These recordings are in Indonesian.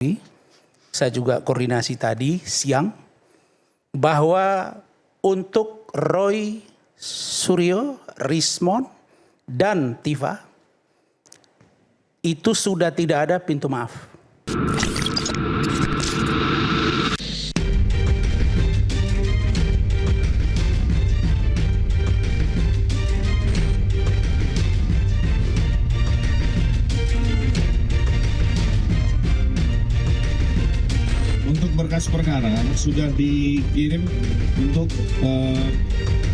Saya juga koordinasi tadi siang bahwa untuk Roy Suryo, Rismond, dan Tifa itu sudah tidak ada pintu maaf. Untuk berkas perkara sudah dikirim untuk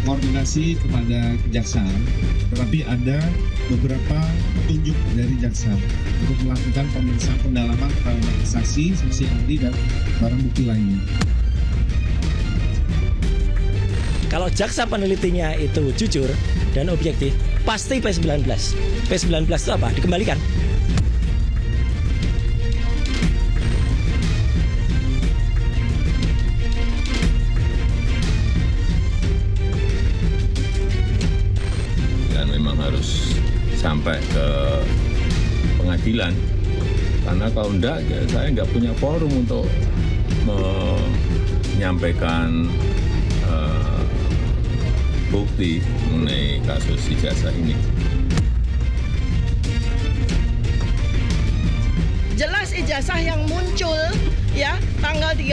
koordinasi kepada kejaksaan, tetapi ada beberapa petunjuk dari jaksa untuk melakukan pemeriksaan pendalaman terhadap saksi ahli dan barang bukti lainnya. Kalau jaksa penelitinya itu jujur dan objektif, pasti P19. P19 itu apa? Dikembalikan. Dan memang harus sampai ke pengadilan, karena kalau enggak, ya saya nggak punya forum untuk menyampaikan bukti mengenai kasus ijazah ini. Jelas ijazah yang muncul ya tanggal 1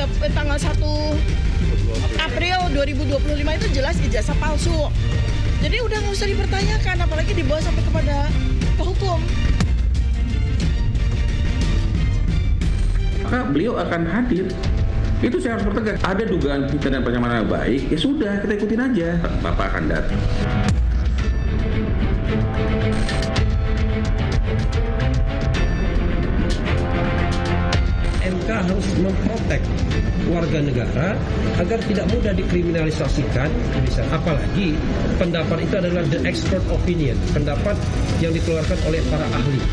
April 2025 itu jelas ijazah palsu. Jadi udah nggak usah dipertanyakan, apalagi dibawa sampai kepada hukum. Maka beliau akan hadir. Itu saya harus pertegas. Ada dugaan kita dan pencemaran yang baik, ya sudah kita ikutin aja. Bapak akan datang. MK harus memprotek warga negara agar tidak mudah dikriminalisasikan, apalagi pendapat itu adalah the expert opinion, pendapat yang dikeluarkan oleh para ahli.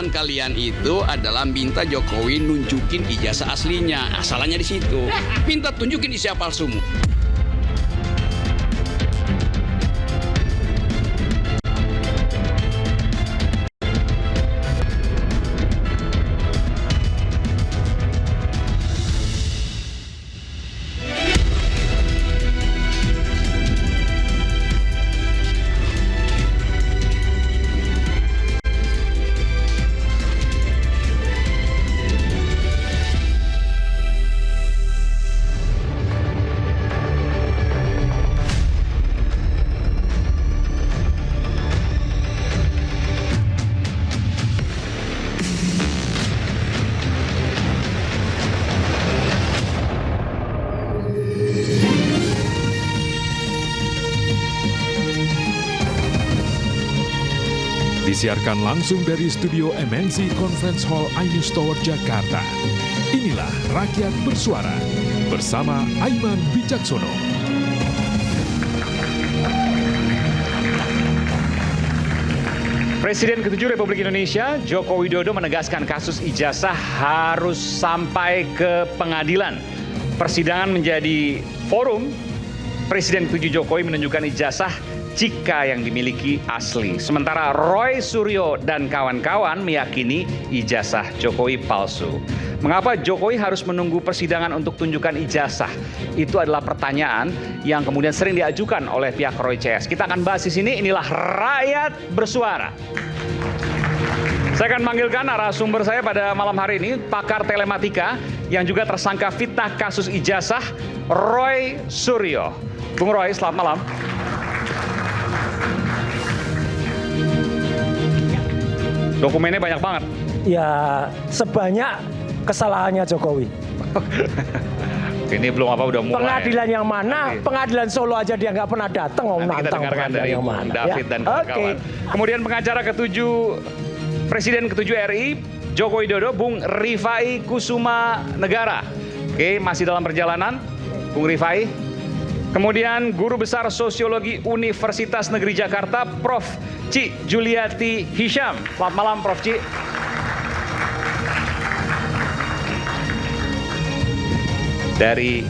Kalian itu adalah minta Jokowi nunjukin ijazah aslinya. Nah, salahnya di situ. Minta tunjukin ijazah palsumu. Disiarkan langsung dari studio MNC Conference Hall iNews Tower, Jakarta. Inilah Rakyat Bersuara bersama Aiman Wicaksono. Presiden ke-7 Republik Indonesia, Joko Widodo menegaskan kasus ijazah harus sampai ke pengadilan. Persidangan menjadi forum Presiden ke-7 Jokowi menunjukkan ijazah jika yang dimiliki asli. Sementara Roy Suryo dan kawan-kawan meyakini ijazah Jokowi palsu. Mengapa Jokowi harus menunggu persidangan untuk tunjukkan ijazah? Itu adalah pertanyaan yang kemudian sering diajukan oleh pihak Roy CS. Kita akan bahas di sini. Inilah Rakyat Bersuara. Saya akan manggilkan narasumber saya pada malam hari ini, pakar telematika yang juga tersangka fitnah kasus ijazah, Roy Suryo. Bung Roy, selamat malam. Dokumennya banyak banget. Ya, sebanyak kesalahannya Jokowi. Ini belum apa udah mulai. Pengadilan yang mana? Pengadilan Solo aja dia nggak pernah datang. Nanti kita dengarkan dari yang Bung mana? David dan kawan-kawan. Kemudian pengacara ke-7 Presiden ke-7 RI, Joko Widodo, Bung Rifai Kusuma Negara. Oke, masih dalam perjalanan, Bung Rifai. Kemudian Guru Besar Sosiologi Universitas Negeri Jakarta, Prof. Ci Juliati Hisham. Selamat malam, Prof. Ci. Dari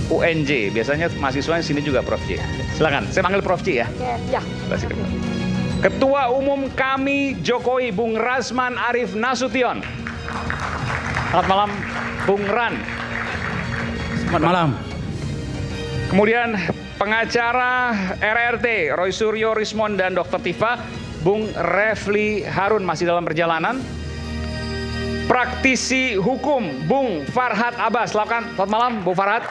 UNJ, biasanya mahasiswanya sini juga Prof. Ci. Silakan, saya panggil Prof. Ci ya. Ya. Ketua Umum kami Jokowi, Bung Rasman Arif Nasution. Selamat malam, Bung Ran. Selamat malam. Kemudian pengacara RRT, Roy Suryo, Rismond, dan Dr. Tifa, Bung Refli Harun masih dalam perjalanan. Praktisi hukum, Bung Farhad Abbas. Silakan, selamat malam, Bung Farhad.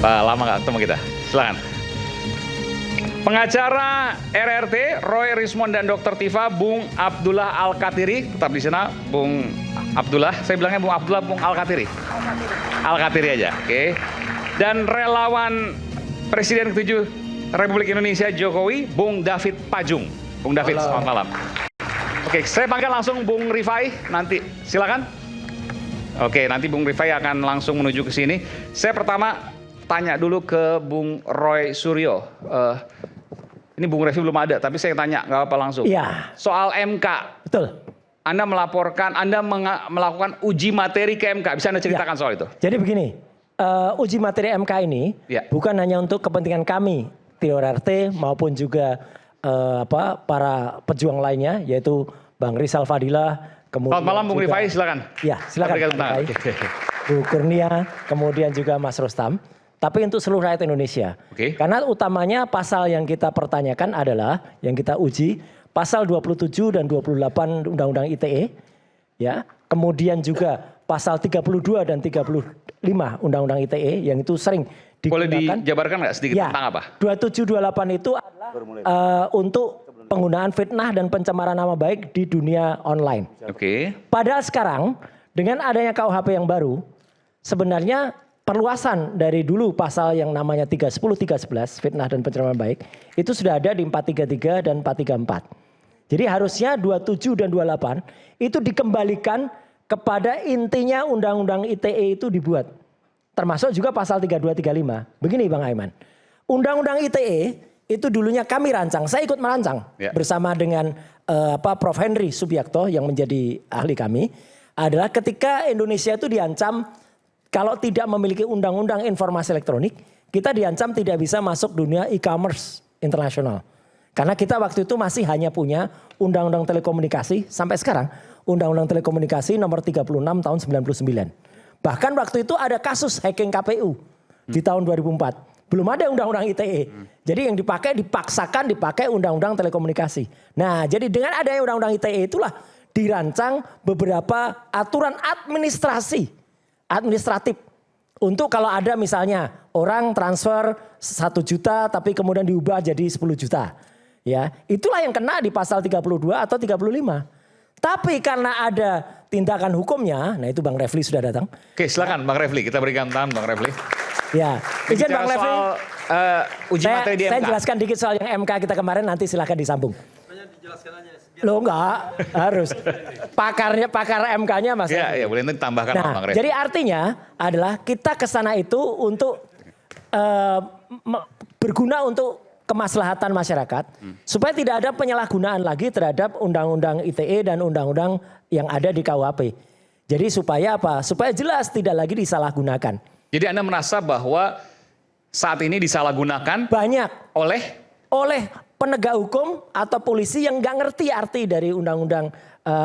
Lama nggak ketemu kita, silakan. Pengacara RRT, Roy, Rismond, dan Dr. Tifa, Bung Abdullah Al-Katiri. Tetap di sana, Bung Abdullah. Saya bilangnya Bung Abdullah, Bung Al-Katiri. Al-Katiri aja, oke. Dan relawan Presiden ke-7 Republik Indonesia Jokowi, Bung David Pajung. Bung David, selamat malam. Oke, saya panggil langsung Bung Rifai, nanti silakan. Oke, nanti Bung Rifai akan langsung menuju ke sini. Saya pertama tanya dulu ke Bung Roy Suryo. Ini Bung Refli belum ada, tapi saya tanya, nggak apa-apa langsung. Iya. Soal MK. Betul. Anda melaporkan, Anda melakukan uji materi ke MK. Bisa Anda ceritakan soal itu? Jadi begini, uji materi MK ini bukan hanya untuk kepentingan kami, tim RRT, maupun juga para pejuang lainnya, yaitu Bang Rizal Fadilah. Selamat malam Bung Rifai, silakan. Ya, silakan. Bu Kurnia, kemudian juga Mas Rustam. Tapi untuk seluruh rakyat Indonesia. Karena utamanya pasal yang kita pertanyakan adalah, yang kita uji, pasal 27 dan 28 Undang-Undang ITE. Ya. Kemudian juga pasal 32 dan 35 Undang-Undang ITE yang itu sering digunakan. Boleh dijabarkan nggak sedikit tentang apa? 27, 28 itu adalah untuk penggunaan fitnah dan pencemaran nama baik di dunia online. Padahal sekarang dengan adanya KUHP yang baru, sebenarnya perluasan dari dulu pasal yang namanya 310, 311 fitnah dan pencemaran baik itu sudah ada di 433 dan 434. Jadi harusnya 27 dan 28 itu dikembalikan kepada intinya Undang-Undang ITE itu dibuat. Termasuk juga pasal 32, 35. Begini Bang Aiman. Undang-Undang ITE itu dulunya kami rancang, saya ikut merancang bersama dengan Prof. Henry Subiakto yang menjadi ahli kami, adalah ketika Indonesia itu diancam kalau tidak memiliki undang-undang informasi elektronik, kita diancam tidak bisa masuk dunia e-commerce internasional. Karena kita waktu itu masih hanya punya undang-undang telekomunikasi sampai sekarang, undang-undang telekomunikasi nomor 36 tahun 99. Bahkan waktu itu ada kasus hacking KPU di tahun 2004. Belum ada undang-undang ITE. Jadi yang dipaksakan dipakai undang-undang telekomunikasi. Nah, jadi dengan adanya undang-undang ITE itulah dirancang beberapa aturan administratif untuk kalau ada misalnya orang transfer 1 juta tapi kemudian diubah jadi 10 juta. Ya, itulah yang kena di pasal 32 atau 35. Tapi karena ada tindakan hukumnya, nah itu Bang Refli sudah datang. Oke, silakan Bang Refli, kita berikan tangan Bang Refli. Ya, izin Bang Refli. Uji materi di MK. Saya jelaskan dikit soal yang MK kita kemarin, nanti silakan disambung. Loh enggak, harus. Pakar MK-nya Mas. Iya, boleh nanti tambahkan Bang Refli. Jadi artinya adalah kita ke sana itu untuk berguna untuk kemaslahatan masyarakat supaya tidak ada penyalahgunaan lagi terhadap undang-undang ITE dan undang-undang yang ada di KUHP. Jadi supaya apa? Supaya jelas tidak lagi disalahgunakan. Jadi Anda merasa bahwa saat ini disalahgunakan banyak oleh penegak hukum atau polisi yang nggak ngerti arti dari undang-undang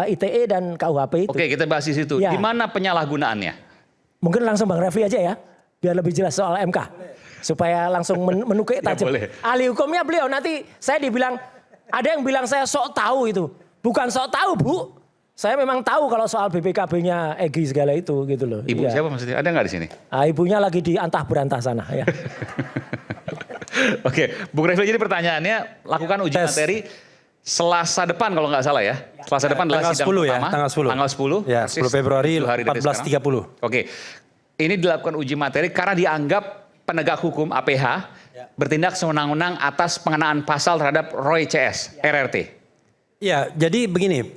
ITE dan KUHP itu. Oke, kita bahas di situ. Di mana penyalahgunaannya? Mungkin langsung Bang Refli aja ya, biar lebih jelas soal MK. Supaya langsung menukik tajam. Ahli hukumnya beliau, nanti saya dibilang, ada yang bilang saya sok tahu itu. Bukan sok tahu Bu, saya memang tahu kalau soal BPKB-nya Egy segala itu gitu loh. Ibu siapa maksudnya? Ada nggak di sini? Ibunya lagi di antah berantah sana ya. Oke, Bung Refli, jadi pertanyaannya lakukan uji materi Selasa depan kalau nggak salah ya. Selasa depan adalah sidang pertama. Tanggal 10. Ya, 10 Februari 14.30. Oke, ini dilakukan uji materi karena dianggap penegak hukum APH bertindak sewenang-wenang atas pengenaan pasal terhadap Roy CS, RRT. Ya, jadi begini,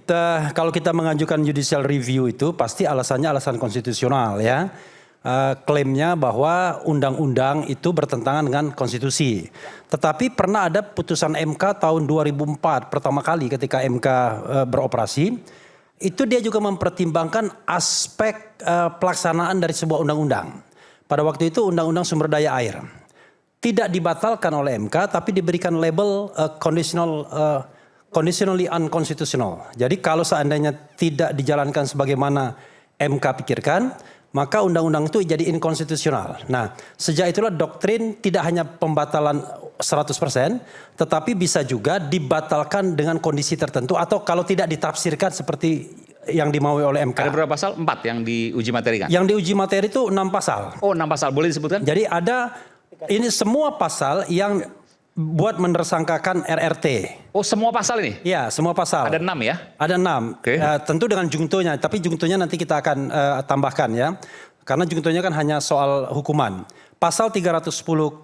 kalau kita mengajukan judicial review itu pasti alasannya alasan konstitusional ya. Klaimnya bahwa undang-undang itu bertentangan dengan konstitusi. Tetapi pernah ada putusan MK tahun 2004 pertama kali ketika MK beroperasi, itu dia juga mempertimbangkan aspek pelaksanaan dari sebuah undang-undang. Pada waktu itu undang-undang sumber daya air. tidak dibatalkan oleh MK, tapi diberikan label conditionally unconstitutional. Jadi kalau seandainya tidak dijalankan sebagaimana MK pikirkan, maka undang-undang itu jadi inkonstitusional. Nah, sejak itulah doktrin tidak hanya pembatalan 100%, tetapi bisa juga dibatalkan dengan kondisi tertentu atau kalau tidak ditafsirkan seperti yang dimaui oleh MK. Ada berapa pasal? 4 yang diuji materi kan? Yang diuji materi itu 6 pasal. Oh, 6 pasal. Boleh disebutkan? Jadi ada ini semua pasal yang buat menersangkakan RRT. Oh, semua pasal ini? Iya, semua pasal. Ada 6 ya? Ada 6. Oke. Tentu dengan jungtonya, tapi jungtonya nanti kita akan tambahkan ya. Karena jungtonya kan hanya soal hukuman. Pasal 310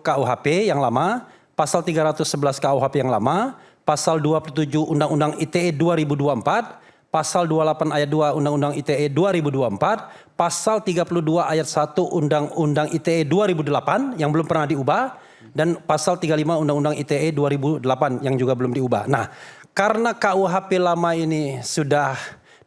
KUHP yang lama, pasal 311 KUHP yang lama, pasal 27 Undang-Undang ITE 2024, pasal 28 ayat 2 Undang-Undang ITE 2024, pasal 32 ayat 1 Undang-Undang ITE 2008 yang belum pernah diubah, dan pasal 35 Undang-Undang ITE 2008 yang juga belum diubah. Nah, karena KUHP lama ini sudah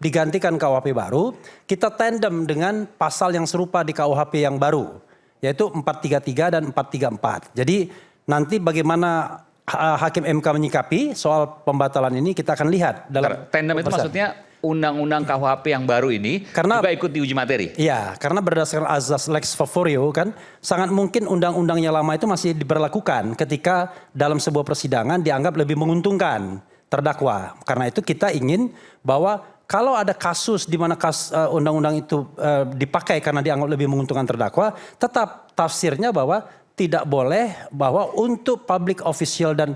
digantikan KUHP baru, kita tandem dengan pasal yang serupa di KUHP yang baru, yaitu 433 dan 434. Jadi nanti bagaimana Hakim MK menyikapi soal pembatalan ini kita akan lihat dalam tandem itu maksudnya undang-undang KUHP yang baru ini juga ikut diuji materi. Iya, karena berdasarkan azas lex favorio kan sangat mungkin undang-undangnya lama itu masih diberlakukan ketika dalam sebuah persidangan dianggap lebih menguntungkan terdakwa. Karena itu kita ingin bahwa kalau ada kasus di mana undang-undang itu dipakai karena dianggap lebih menguntungkan terdakwa, tetap tafsirnya bahwa tidak boleh bahwa untuk public official dan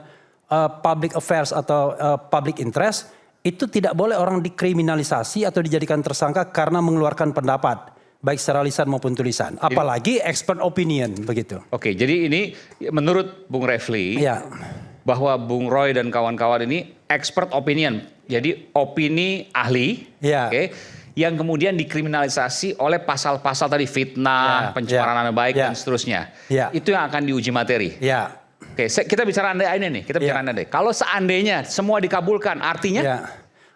public affairs atau public interest itu tidak boleh orang dikriminalisasi atau dijadikan tersangka karena mengeluarkan pendapat baik secara lisan maupun tulisan. Apalagi expert opinion begitu. Oke, jadi ini menurut Bung Refli bahwa Bung Roy dan kawan-kawan ini expert opinion. Jadi opini ahli, yang kemudian dikriminalisasi oleh pasal-pasal tadi fitnah, pencemaran nama baik dan seterusnya. Itu yang akan diuji materi. Oke, kita bicara andai-andai nih. Kita bicara andai. Kalau seandainya semua dikabulkan, artinya?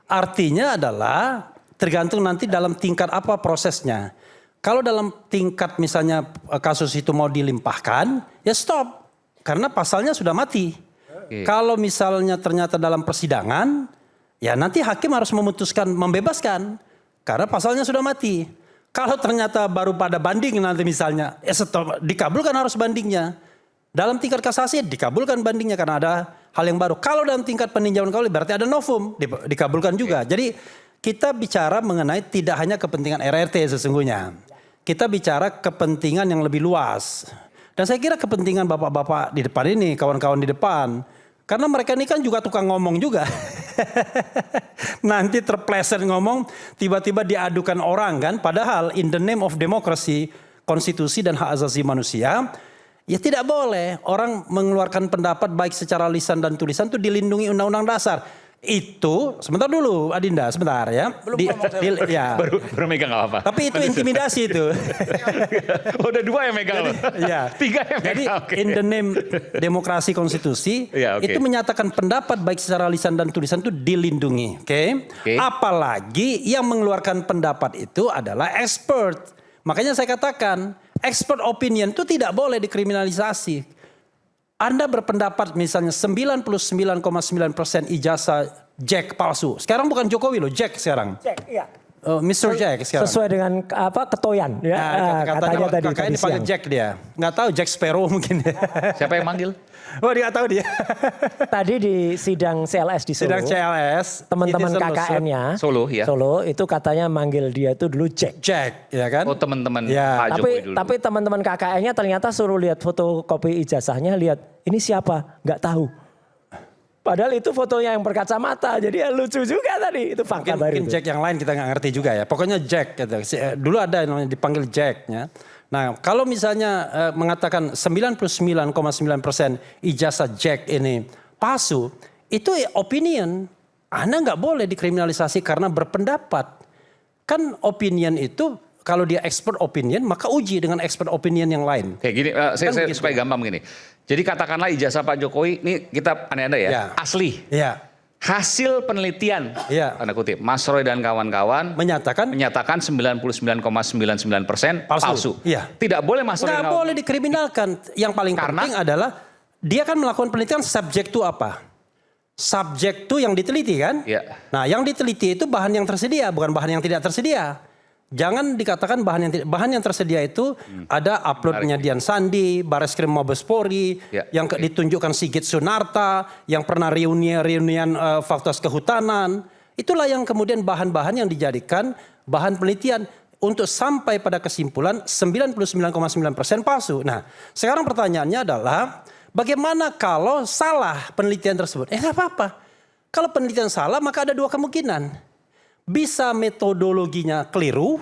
Artinya adalah tergantung nanti dalam tingkat apa prosesnya. Kalau dalam tingkat misalnya kasus itu mau dilimpahkan, ya stop. Karena pasalnya sudah mati. Kalau misalnya ternyata dalam persidangan, ya nanti hakim harus memutuskan membebaskan. Karena pasalnya sudah mati. Kalau ternyata baru pada banding nanti misalnya, ya stop, dikabulkan harus bandingnya. Dalam tingkat kasasi dikabulkan bandingnya karena ada hal yang baru. Kalau dalam tingkat peninjauan kembali berarti ada novum, dikabulkan juga. Jadi kita bicara mengenai tidak hanya kepentingan RRT sesungguhnya. Kita bicara kepentingan yang lebih luas. Dan saya kira kepentingan bapak-bapak di depan ini, kawan-kawan di depan. Karena mereka ini kan juga tukang ngomong juga. Nanti terpleset ngomong, tiba-tiba diadukan orang kan. Padahal in the name of democracy, konstitusi dan hak asasi manusia, ya tidak boleh orang mengeluarkan pendapat baik secara lisan dan tulisan itu dilindungi Undang-Undang Dasar. Itu sebentar dulu Adinda, sebentar ya. Baru megang apa-apa. Tapi itu intimidasi itu. Udah 2 yang megang. Ya. 3 yang megang. Jadi in the name demokrasi konstitusi itu menyatakan pendapat baik secara lisan dan tulisan itu dilindungi. Apalagi yang mengeluarkan pendapat itu adalah expert. Makanya saya katakan expert opinion itu tidak boleh dikriminalisasi. Anda berpendapat misalnya 99,9% ijazah Jack palsu. Sekarang bukan Jokowi loh, Jack sekarang. Jack, iya. Mr. Jack sekarang. Sesuai dengan ketoyan ya. Katanya tadi dipanggil Jack dia. Nggak tahu Jack Sparrow mungkin. Siapa yang manggil? Oh dia nggak tahu dia. Tadi di sidang CLS di Solo. Sidang CLS. Teman-teman KKN-nya. Solo ya. Solo itu katanya manggil dia itu dulu Jack. Jack ya kan. Oh teman-teman Pak Jokowi dulu. Tapi teman-teman KKN-nya ternyata suruh lihat fotokopi ijazahnya, lihat ini siapa, nggak tahu. Padahal itu fotonya yang berkacamata, jadi ya lucu juga tadi. Itu fakta baru. Mungkin Jack yang lain kita nggak ngerti juga ya. Pokoknya Jack gitu. Dulu ada yang dipanggil Jack ya. Nah kalau misalnya mengatakan 99,9% ijazah Jack ini palsu, itu opinion. Anda nggak boleh dikriminalisasi karena berpendapat. Kan opinion itu kalau dia expert opinion maka uji dengan expert opinion yang lain. Kayak gini, saya supaya gampang begini. Jadi katakanlah ijazah Pak Jokowi, ini kita aneh-aneh ya, asli. Iya. hasil penelitian, tanda kutip, Mas Roy dan kawan-kawan menyatakan 99,99% palsu. Iya. Tidak boleh Mas Roy. Nggak boleh dikriminalkan. Yang paling penting adalah dia kan melakukan penelitian subjek itu apa? Subjek itu yang diteliti kan? Iya. Nah, yang diteliti itu bahan yang tersedia, bukan bahan yang tidak tersedia. Jangan dikatakan bahan yang tersedia itu ada uploadnya Dian Sandi, Bareskrim Mabes Polri, yang ditunjukkan Sigit Sunarta, yang pernah reunian Fakultas Kehutanan. Itulah yang kemudian bahan-bahan yang dijadikan bahan penelitian untuk sampai pada kesimpulan 99,9% palsu. Nah, sekarang pertanyaannya adalah bagaimana kalau salah penelitian tersebut? Nggak apa-apa. Kalau penelitian salah maka ada dua kemungkinan. Bisa metodologinya keliru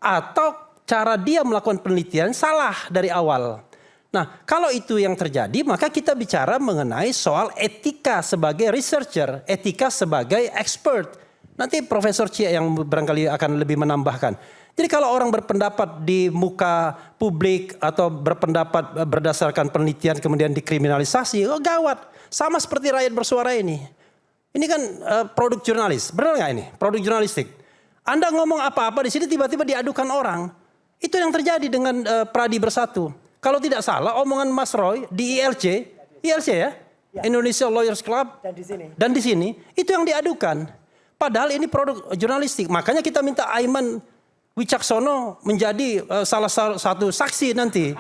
atau cara dia melakukan penelitian salah dari awal. Nah, kalau itu yang terjadi maka kita bicara mengenai soal etika sebagai researcher, etika sebagai expert. Nanti Profesor Cia yang barangkali akan lebih menambahkan. Jadi kalau orang berpendapat di muka publik atau berpendapat berdasarkan penelitian kemudian dikriminalisasi, oh gawat. Sama seperti rakyat bersuara ini. Ini kan produk jurnalis, benar nggak ini? Produk jurnalistik. Anda ngomong apa-apa di sini tiba-tiba diadukan orang. Itu yang terjadi dengan Pradi Bersatu. Kalau tidak salah, omongan Mas Roy di ILC ya, Indonesia Lawyers Club, dan di sini itu yang diadukan. Padahal ini produk jurnalistik. Makanya kita minta Aiman Wicaksono menjadi salah satu saksi nanti.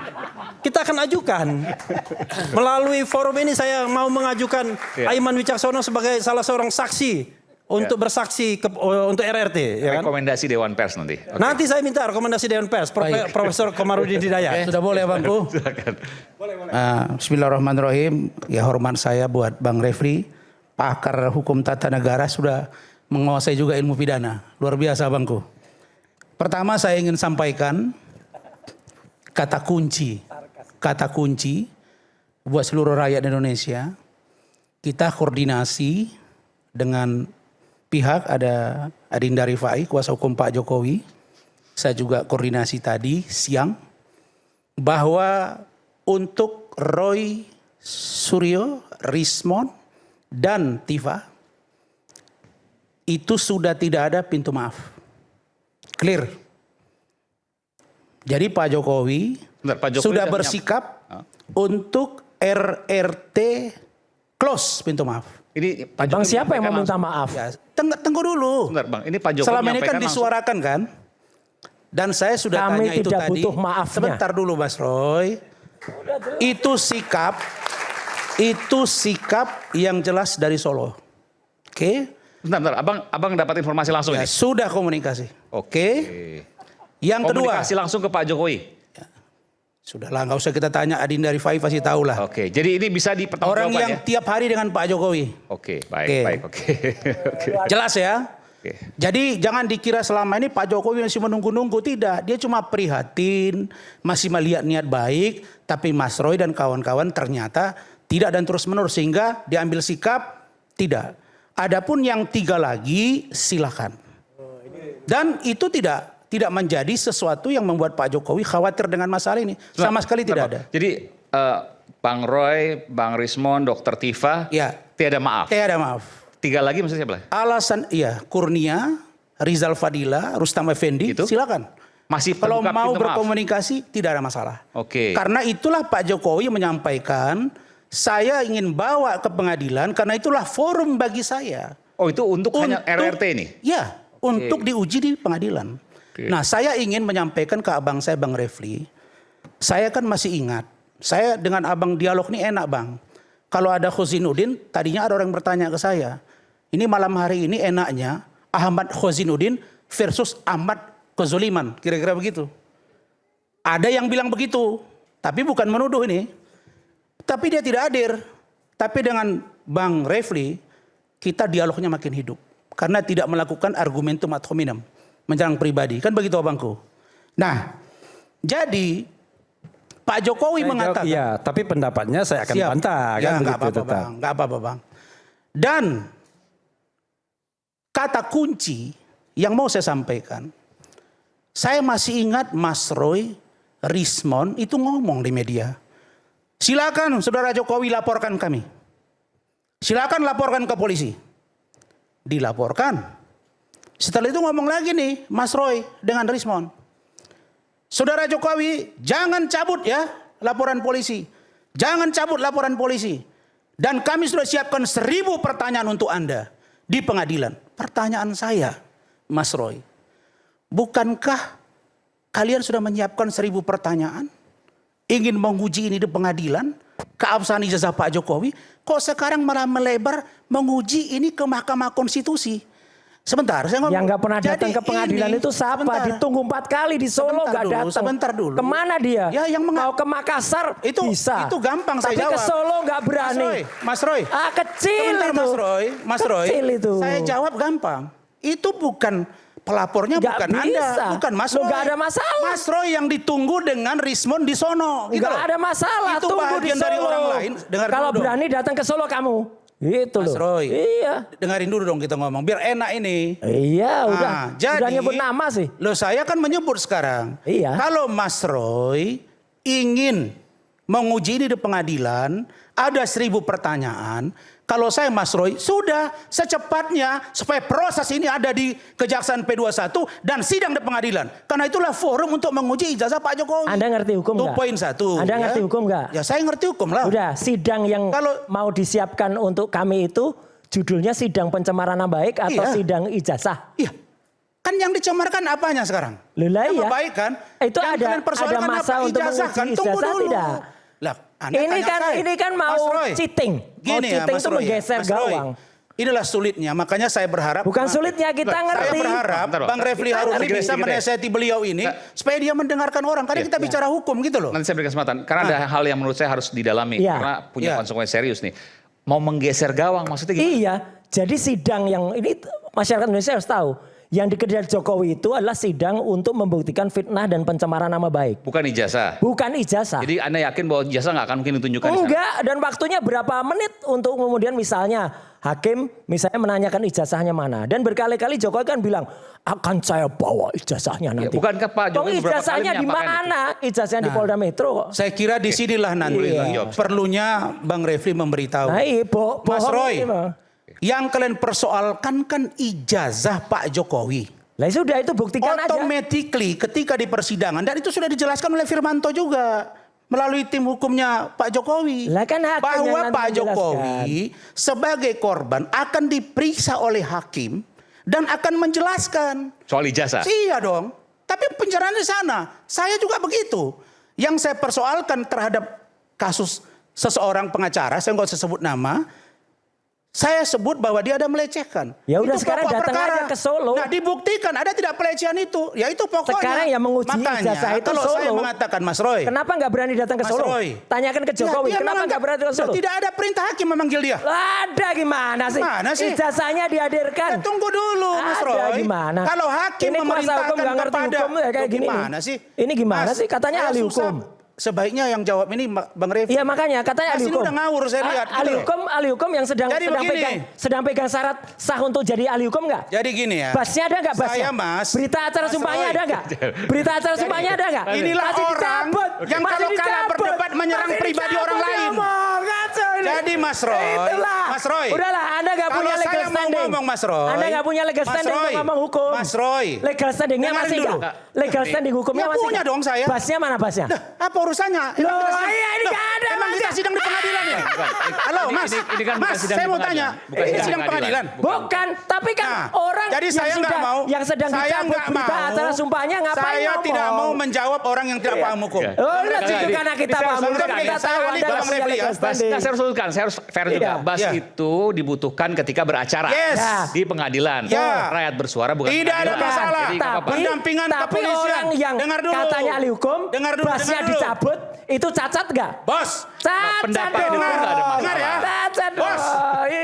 Kita akan ajukan. Melalui forum ini saya mau mengajukan Aiman Wicaksono sebagai salah seorang saksi untuk bersaksi untuk RRT. Ya kan? Rekomendasi Dewan Pers nanti. Okay. Nanti saya minta rekomendasi Dewan Pers, Profesor Komarudin Hidayat. Sudah boleh Bangku? Boleh. Bismillahirrahmanirrahim. Ya hormat saya buat Bang Refli, pakar hukum tata negara, sudah menguasai juga ilmu pidana. Luar biasa Bangku. Pertama saya ingin sampaikan kata kunci buat seluruh rakyat Indonesia. Kita koordinasi dengan pihak, ada Adinda Rifai, kuasa hukum Pak Jokowi. Saya juga koordinasi tadi siang bahwa untuk Roy Suryo, Rismon dan Tifa itu sudah tidak ada pintu maaf. Clear. Jadi Pak Jokowi, sudah bersikap untuk RRT close pintu maaf. Ini Pak Bang siapa yang meminta maaf? Ya, tunggu dulu. Bentar, Bang. Ini Pak Jokowi selama ini kan disuarakan kan? Dan saya sudah tanya itu tadi. Butuh maafnya. Sebentar dulu Mas Roy. Itu sikap yang jelas dari Solo. Oke? Bentar. Abang dapat informasi langsung ya, ini? Sudah komunikasi. Oke. Yang kedua. Komunikasi langsung ke Pak Jokowi? Ya. Sudahlah, nggak usah kita tanya Adinda Rifai pasti tahu lah. Oke, jadi ini bisa dipertanggungjawabkan orang yang tiap hari dengan Pak Jokowi. Oke, baik. Jelas ya? Oke. Jadi jangan dikira selama ini Pak Jokowi masih menunggu-nunggu. Tidak, dia cuma prihatin, masih melihat niat baik. Tapi Mas Roy dan kawan-kawan ternyata tidak dan terus menerus. Sehingga diambil sikap, tidak. Adapun yang 3 lagi silakan. Dan itu tidak menjadi sesuatu yang membuat Pak Jokowi khawatir dengan masalah ini. Sama sekali tidak ada. Jadi Bang Roy, Bang Rismon, Dr. Tifa, tiada maaf. Tiada maaf. 3 lagi maksudnya siapa? Alasan Kurnia, Rizal Fadila, Rustam Effendi, silakan. Masih kalau mau berkomunikasi tidak ada masalah. Oke. Karena itulah Pak Jokowi menyampaikan, saya ingin bawa ke pengadilan karena itulah forum bagi saya. Oh, itu untuk hanya RRT ini? Ya, untuk diuji di pengadilan. Nah, saya ingin menyampaikan ke abang saya Bang Refli. Saya kan masih ingat, saya dengan abang dialog ini enak Bang. Kalau ada Khozinuddin, tadinya ada orang bertanya ke saya. Ini malam hari ini enaknya Ahmad Khozinuddin versus Ahmad Kezoliman. Kira-kira begitu. Ada yang bilang begitu. Tapi bukan menuduh ini. Tapi dia tidak hadir. Tapi dengan Bang Refli, kita dialognya makin hidup. Karena tidak melakukan argumentum ad hominem. Menyerang pribadi. Kan begitu abangku. Nah, jadi Pak Jokowi mengatakan. Ya, tapi pendapatnya saya akan bantah. Ya, nggak apa-apa Bang. Nggak apa-apa Bang. Dan kata kunci yang mau saya sampaikan. Saya masih ingat Mas Roy Rismon itu ngomong di media. Silakan Saudara Jokowi laporkan kami. Silakan laporkan ke polisi. dilaporkan. Setelah itu ngomong lagi nih Mas Roy dengan Rismond. Saudara Jokowi, jangan cabut ya laporan polisi. Jangan cabut laporan polisi. Dan kami sudah siapkan 1000 pertanyaan untuk Anda di pengadilan. Pertanyaan saya, Mas Roy, bukankah kalian sudah menyiapkan 1000 pertanyaan? Ingin menguji ini di pengadilan, keabsahan ijazah Pak Jokowi, kok sekarang malah melebar menguji ini ke Mahkamah Konstitusi? Sebentar, saya ngomong. Yang nggak pernah datang ke pengadilan itu siapa? Sebentar. Ditunggu 4 kali di Solo nggak datang. Sebentar dulu. Kemana dia? Ya, yang mau ke Makassar itu bisa. Itu gampang tapi saya jawab. Tapi ke Solo nggak berani. Mas Roy. Kecil sebentar, itu. Mas Roy. Kecil itu. Saya jawab gampang. Itu bukan pelapornya, gak bukan bisa. Anda, bukan Mas Roy. Gak ada masalah. Mas Roy yang ditunggu dengan Rismond di sono. Gitu gak ada masalah. Itu tunggu bagian di Solo. dari orang lain. Kalau berani datang ke Solo kamu. Itu Mas loh. Roy. Iya. Dengerin dulu dong kita ngomong. Biar enak ini. Iya udah. Jadi, udah nyebut nama sih. Loh saya kan menyebut sekarang. Iya. Kalau Mas Roy ingin menguji ini di pengadilan. Ada 1000 pertanyaan. Kalau saya Mas Roy, sudah secepatnya supaya proses ini ada di Kejaksaan P21 dan sidang di pengadilan. Karena itulah forum untuk menguji ijazah Pak Jokowi. Anda ngerti hukum nggak? Itu poin 1. Anda ngerti hukum nggak? Ya saya ngerti hukum lah. Udah, sidang yang mau disiapkan untuk kami itu judulnya sidang pencemaran nama baik atau sidang ijazah? Iya. Kan yang dicemarkan apanya sekarang? Lah yang iya. baik kan? Itu yang ada masa untuk ijazah menguji kan? Tunggu ijazah dulu. tidak? Lah, Anda ini kan mau cheating. Gini mau cheating Mas itu Roy, menggeser Mas Roy, gawang. Inilah sulitnya, makanya saya berharap. Bukan sulitnya, kita ngerti. Saya berharap Bang Refli Harun bisa menasihati beliau ini supaya dia mendengarkan orang. Karena kita bicara hukum gitu loh. Nanti saya beri kesempatan. Karena ada hal yang menurut saya harus didalami. Karena punya konsekuensi serius nih. Mau menggeser gawang maksudnya gimana? Iya, jadi sidang yang ini masyarakat Indonesia harus tahu. Yang dikejar Jokowi itu adalah sidang untuk membuktikan fitnah dan pencemaran nama baik. Bukan ijazah. Bukan ijazah. Jadi Anda yakin bahwa ijazah nggak akan mungkin ditunjukkan? Enggak, dan waktunya berapa menit untuk kemudian misalnya hakim misalnya menanyakan ijazahnya mana. Dan berkali-kali Jokowi kan bilang akan saya bawa ijazahnya nanti. Ya, bukankah Pak Jokowi ijazahnya di mana? Ijazahnya di Polda Metro kok. Saya kira di sinilah nanti perlunya Bang Refli memberitahu. Mas Roy. Yang kalian persoalkan kan ijazah Pak Jokowi. Lah sudah itu buktikan aja. Automatically ketika di persidangan dan itu sudah dijelaskan oleh Firmanto juga melalui tim hukumnya Pak Jokowi. Lah kan bahwa Pak Jokowi sebagai korban akan diperiksa oleh hakim dan akan menjelaskan soal ijazah. Iya dong. Tapi penjaraannya di sana. Saya juga begitu. Yang saya persoalkan terhadap kasus seseorang pengacara, saya nggak usah sebut nama. Saya sebut bahwa dia ada melecehkan. Ya udah itu sekarang datang aja ke Solo. Nah dibuktikan ada tidak pelecehan itu. Ya itu pokoknya. Sekarang yang menguji ijazah itu kalau Solo. Saya mengatakan Mas Roy. Kenapa nggak berani datang ke Solo? Tanyakan ke Jokowi. Ya, kenapa nggak berani datang ke Solo? Tidak ada perintah hakim memanggil dia. Ada gimana sih? Gimana sih? Ijazahnya dihadirkan. Ya, tunggu dulu Mas Roy. Ada gimana? Kalau hakim ini memerintahkan hukum nggak ngerti kepada. Hukum, ya kayak gini gimana sih? Ini gimana sih? Katanya ahli hukum. Sebaiknya yang jawab ini Bang Refli. Iya makanya katanya ahli hukum. Udah ngawur saya lihat. Ahli hukum yang sedang pegang syarat sah untuk jadi ahli hukum nggak? Jadi gini ya. Basnya ada nggak basnya? Saya Mas. Berita acara sumpahnya ada nggak? Berita acara sumpahnya ada nggak? Inilah orang yang kalau kalah berdebat menyerang pribadi orang lain. Jadi Mas Roy. Udahlah, Anda nggak punya legal standing. Mas Roy. Anda nggak punya legal standing untuk ngomong hukum. Mas Roy. Legal standingnya masih nggak? Legal standing hukumnya masih punya dong saya. Basnya mana basnya? Apa urusannya? Ini nggak ada. Emang kita sidang di pengadilan ya? Halo Mas. Ini kan Mas, saya mau tanya. Ini sidang pengadilan? Bukan, tapi kan orang jadi saya nggak mau. Yang sedang dicabut berita acara sumpahnya ngapain saya ngomong? tidak mau menjawab orang yang tidak paham hukum. Oh, karena kita paham hukum, kita tahu Anda nggak punya legal standing. Saya harus sebutkan, saya harus fair juga. Bas itu dibutuhkan ketika beracara di pengadilan. Rakyat bersuara bukan tidak ada masalah. Pendampingan kepolisian. Orang yang katanya ahli hukum, basnya dicabut, itu cacat nggak? Bos, cacat dong. Dengar ya. Cacat dong. Bos,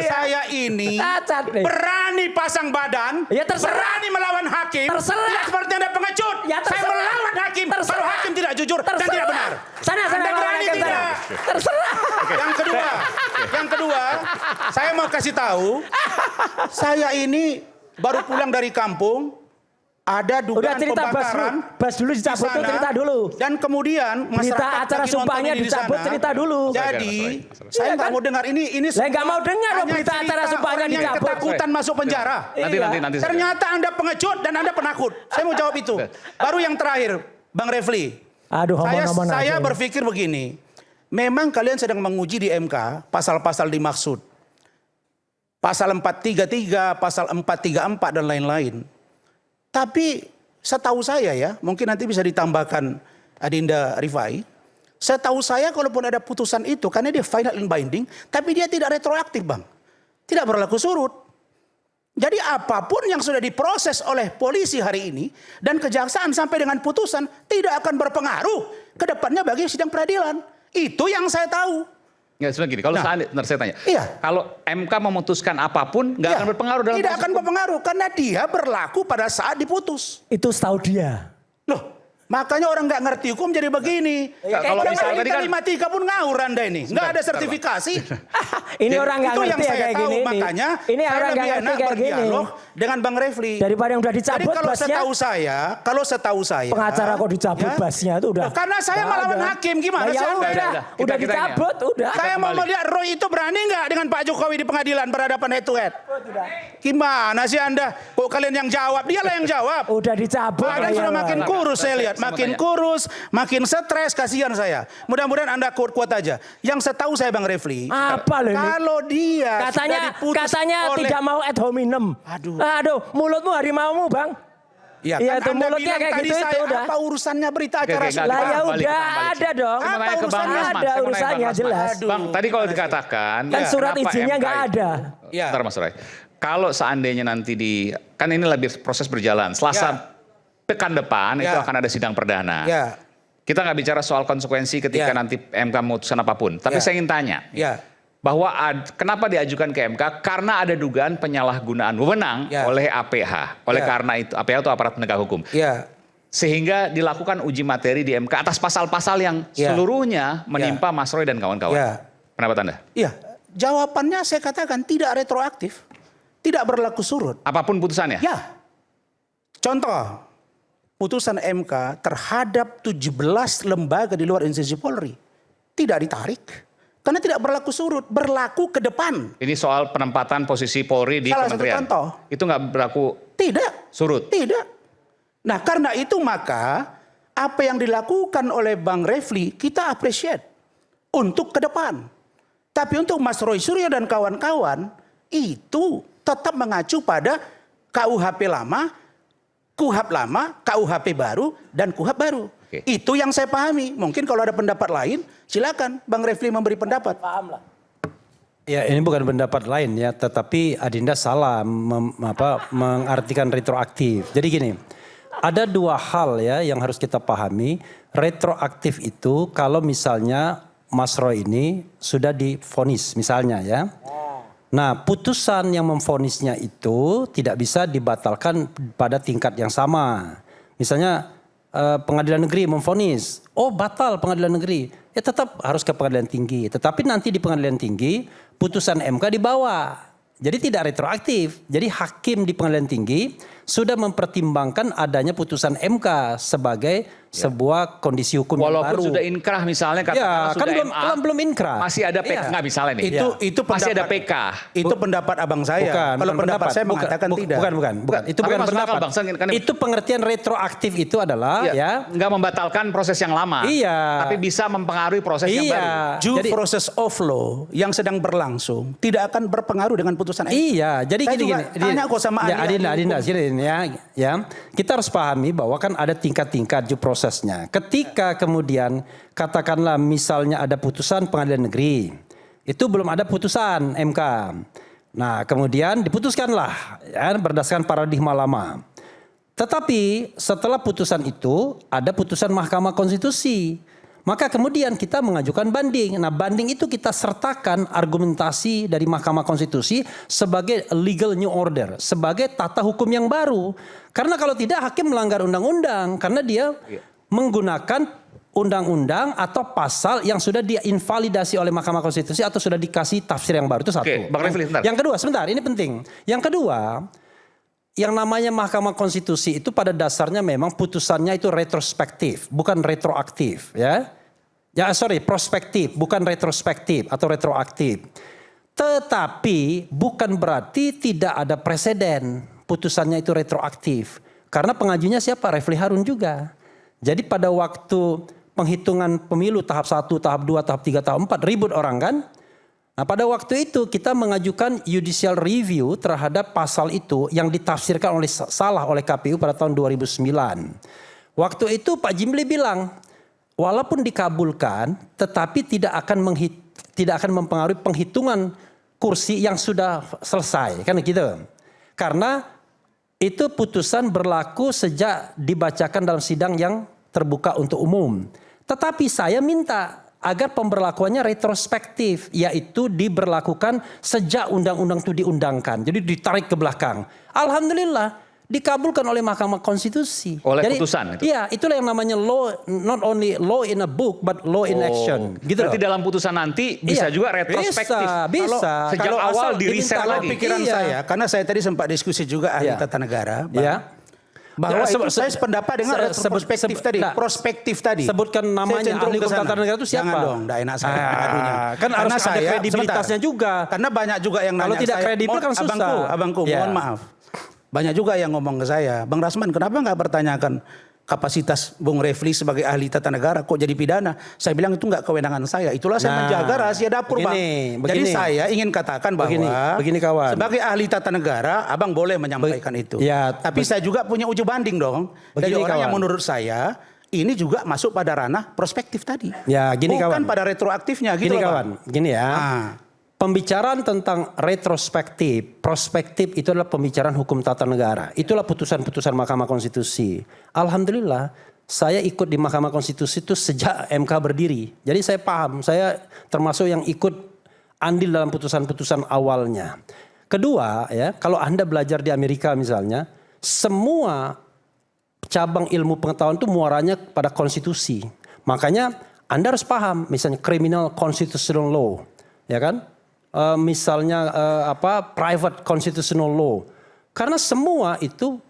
saya ini cacat nih. Berani pasang badan, ya terserah. Berani melawan hakim. Terserah. Tidak seperti ada pengecut. Ya saya melawan hakim. Kalau hakim tidak jujur dan tidak benar. Sana berani tidak. Terserah. Yang kedua, saya mau kasih tahu, saya ini baru pulang dari kampung. ada dugaan pembakaran. Bas dulu dicabut tuh, cerita dulu. Dan kemudian berita masyarakat acara lagi sumpahnya nonton ini di dicabut, sana. cerita dulu. Jadi saya nggak mau dengar ini. Saya nggak mau dengar dong berita acara sumpahnya orang yang dicabut. ketakutan masuk penjara. Nanti. Ternyata Anda pengecut dan Anda penakut. Saya mau jawab itu. Baru yang terakhir, Bang Refli. Aduh, Saya berpikir begini. Memang kalian sedang menguji di MK pasal-pasal dimaksud. Pasal 433, pasal 434 dan lain-lain. Tapi setahu saya ya, mungkin nanti bisa ditambahkan Adinda Rifai. Setahu saya kalaupun ada putusan itu, karena dia final and binding, tapi dia tidak retroaktif Bang. Tidak berlaku surut. Jadi apapun yang sudah diproses oleh polisi hari ini dan kejaksaan sampai dengan putusan tidak akan berpengaruh ke depannya bagi sidang peradilan. Itu yang saya tahu. Nggak, sebenarnya gini, kalau saya tanya, kalau MK memutuskan apapun, nggak akan berpengaruh dalam tidak akan berpengaruh karena dia berlaku pada saat diputus. Itu setahu dia. Loh, makanya orang nggak ngerti hukum jadi begini. Kalau misalnya tadi kan matematika pun ngawur Anda ini, nggak ada sertifikasi. Ini orang nggak ngerti yang saya kayak tahu, gini. Makanya ini saya orang lebih nggak enak ngerti kayak gini. berdialog dengan Bang Refli. Daripada yang udah Jadi dicabut kalau basnya. kalau setahu saya. Pengacara kok dicabut basnya itu udah. Karena saya melawan hakim gimana sih? Udah dicabut, udah. Saya mau melihat Roy itu berani nggak dengan Pak Jokowi di pengadilan berhadapan head to head? Gimana sih Anda? Kok kalian yang jawab? Dialah yang jawab. Udah dicabut. Bahkan sudah makin kurus saya lihat, makin kurus, makin stres, kasihan saya. Mudah-mudahan Anda kuat aja. Yang setahu saya Bang Refli, apa loh ini? kalau dia katanya tidak mau ad hominem. Aduh, mulutmu harimaumu Bang. Ya, iya, kan Anda mulutnya bilang kayak tadi gitu saya, itu udah. Apa urusannya berita acara sumpah? Lah ya udah ada dong. Apa urusannya? Ada urusannya jelas. Bang, tadi kalau dikatakan kan surat izinnya nggak ada. Bentar Mas Roy. Kalau seandainya nanti kan ini lebih proses berjalan. Selasa pekan depan itu akan ada sidang perdana. Kita nggak bicara soal konsekuensi ketika nanti MK memutuskan apapun. Tapi saya ingin tanya. Bahwa kenapa diajukan ke MK? Karena ada dugaan penyalahgunaan wewenang oleh APH. Oleh karena itu, APH itu aparat penegak hukum. Sehingga dilakukan uji materi di MK atas pasal-pasal yang seluruhnya menimpa Mas Roy dan kawan-kawan. Pendapat Anda? Iya, jawabannya saya katakan tidak retroaktif. Tidak berlaku surut. Apapun putusannya? Ya. Contoh, putusan MK terhadap 17 lembaga di luar institusi Polri. Tidak ditarik. Karena tidak berlaku surut, berlaku ke depan. Ini soal penempatan posisi Polri di kementerian. Satu contoh. Itu nggak berlaku surut? Tidak. Nah karena itu maka apa yang dilakukan oleh Bang Refli kita appreciate untuk ke depan. Tapi untuk Mas Roy Suryo dan kawan-kawan itu tetap mengacu pada KUHP lama, KUHP lama, KUHP baru, dan KUHP baru. Itu yang saya pahami. Mungkin kalau ada pendapat lain, silakan Bang Refli memberi pendapat. Paham lah. Ya ini bukan pendapat lain ya, tetapi Adinda salah mengartikan retroaktif. Jadi gini, ada dua hal ya yang harus kita pahami. Retroaktif itu kalau misalnya Mas Roy ini sudah divonis misalnya ya. Nah putusan yang memvonisnya itu tidak bisa dibatalkan pada tingkat yang sama. Misalnya pengadilan negeri memvonis, oh batal pengadilan negeri, ya tetap harus ke pengadilan tinggi. Tetapi nanti di pengadilan tinggi putusan MK dibawa, jadi tidak retroaktif. Jadi hakim di pengadilan tinggi sudah mempertimbangkan adanya putusan MK sebagai sebuah kondisi hukum yang baru. Walaupun sudah inkrah misalnya, katakanlah kan sudah belum inkrah. Masih ada PK, nggak misalnya nih. Itu masih ada PK. Itu pendapat abang saya. Kalau pendapat saya mengatakan tidak. Bukan. Itu bukan pendapat. Itu pengertian retroaktif itu adalah nggak membatalkan proses yang lama. Iya. Tapi bisa mempengaruhi proses yang baru. Due process of law yang sedang berlangsung tidak akan berpengaruh dengan putusan MK. Iya, jadi gini. Tanya kok sama Adinda, sini ya. Kita harus pahami bahwa kan ada tingkat-tingkat due prosesnya. Ketika kemudian katakanlah misalnya ada putusan pengadilan negeri, itu belum ada putusan MK. Nah kemudian diputuskanlah ya, berdasarkan paradigma lama. Tetapi setelah putusan itu ada putusan Mahkamah Konstitusi. Maka kemudian kita mengajukan banding. Nah banding itu kita sertakan argumentasi dari Mahkamah Konstitusi sebagai legal new order. Sebagai tata hukum yang baru. Karena kalau tidak hakim melanggar undang-undang. Karena dia menggunakan undang-undang atau pasal yang sudah diinvalidasi oleh Mahkamah Konstitusi atau sudah dikasih tafsir yang baru. Itu satu. Bang Refli, Yang kedua, sebentar ini penting. Yang kedua, yang namanya Mahkamah Konstitusi itu pada dasarnya memang putusannya itu retrospektif, bukan retroaktif, ya. Ya, prospektif, bukan retrospektif atau retroaktif. Tetapi bukan berarti tidak ada preseden putusannya itu retroaktif. Karena pengajunya siapa? Refli Harun juga. Jadi pada waktu penghitungan pemilu tahap 1, tahap 2, tahap 3, tahap 4 ribut orang kan. Nah pada waktu itu kita mengajukan judicial review terhadap pasal itu yang ditafsirkan salah oleh KPU pada tahun 2009. Waktu itu Pak Jimli bilang, walaupun dikabulkan tetapi tidak akan mempengaruhi penghitungan kursi yang sudah selesai. Kan gitu. Karena itu putusan berlaku sejak dibacakan dalam sidang yang terbuka untuk umum. Tetapi saya minta agar pemberlakuannya retrospektif, yaitu diberlakukan sejak undang-undang itu diundangkan. Jadi ditarik ke belakang. Alhamdulillah dikabulkan oleh Mahkamah Konstitusi. Oleh jadi, putusan itu? Iya, itulah yang namanya law, not only law in a book, but law in action. Gitu berarti dalam putusan nanti bisa juga retrospektif. Bisa. Sejak awal diriset lagi. Pikiran saya, karena saya tadi sempat diskusi juga ahli tata negara. Bahwa itu saya sependapat dengan retrospektif tadi, prospektif tadi. Sebutkan namanya ahli hukum tata negara itu siapa? Jangan dong, tidak enak saya mengadunya. Kan harus ada kredibilitasnya juga. Karena banyak juga yang nanya. Kalau tidak kredibel kan susah. Abangku, mohon maaf. Banyak juga yang ngomong ke saya, Bang Rasman kenapa nggak pertanyakan kapasitas Bung Refli sebagai ahli tata negara kok jadi pidana? Saya bilang itu nggak kewenangan saya. Itulah saya menjaga rahasia dapur, Bang. Jadi saya ingin katakan bahwa begini kawan. Sebagai ahli tata negara, Abang boleh menyampaikan itu. Ya, tapi saya juga punya uji banding dong. Dari orang yang menurut saya ini juga masuk pada ranah prospektif tadi. Ya, gini bukan kawan. Bukan pada retroaktifnya gitu, gini kawan. Gini ya. Pembicaraan tentang retrospektif, prospektif itu adalah pembicaraan hukum tata negara. Itulah putusan-putusan Mahkamah Konstitusi. Alhamdulillah saya ikut di Mahkamah Konstitusi itu sejak MK berdiri. Jadi saya paham, saya termasuk yang ikut andil dalam putusan-putusan awalnya. Kedua ya, kalau Anda belajar di Amerika misalnya, semua cabang ilmu pengetahuan itu muaranya pada konstitusi. Makanya Anda harus paham misalnya criminal constitutional law, ya kan? Misalnya private constitutional law, karena semua itu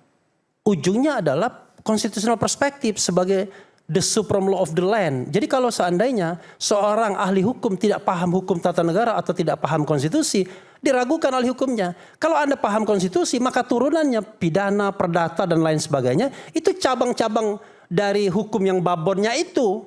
ujungnya adalah constitutional perspective sebagai the supreme law of the land. Jadi kalau seandainya seorang ahli hukum tidak paham hukum tata negara atau tidak paham konstitusi, diragukan ahli hukumnya. Kalau Anda paham konstitusi, maka turunannya pidana, perdata dan lain sebagainya itu cabang-cabang dari hukum yang babonnya itu.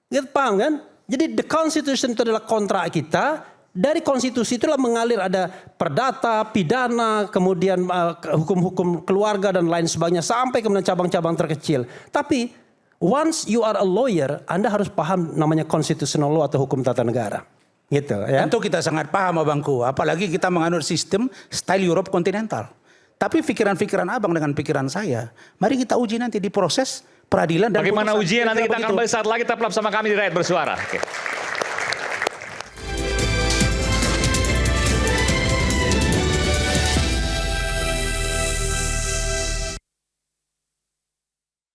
Gitu, paham kan? Jadi the constitution itu adalah kontrak kita. Dari konstitusi itulah mengalir ada perdata, pidana, kemudian hukum-hukum keluarga dan lain sebagainya sampai kemudian cabang-cabang terkecil. Tapi once you are a lawyer, Anda harus paham namanya constitutional law atau hukum tata negara. Gitu ya. Tentu kita sangat paham Abangku, apalagi kita menganut sistem style Europe kontinental. Tapi pikiran-pikiran Abang dengan pikiran saya, mari kita uji nanti di proses peradilan dan bagaimana ujian nanti kita akan kembali saat lagi, tetap bersama kami di Rakyat Bersuara. Oke.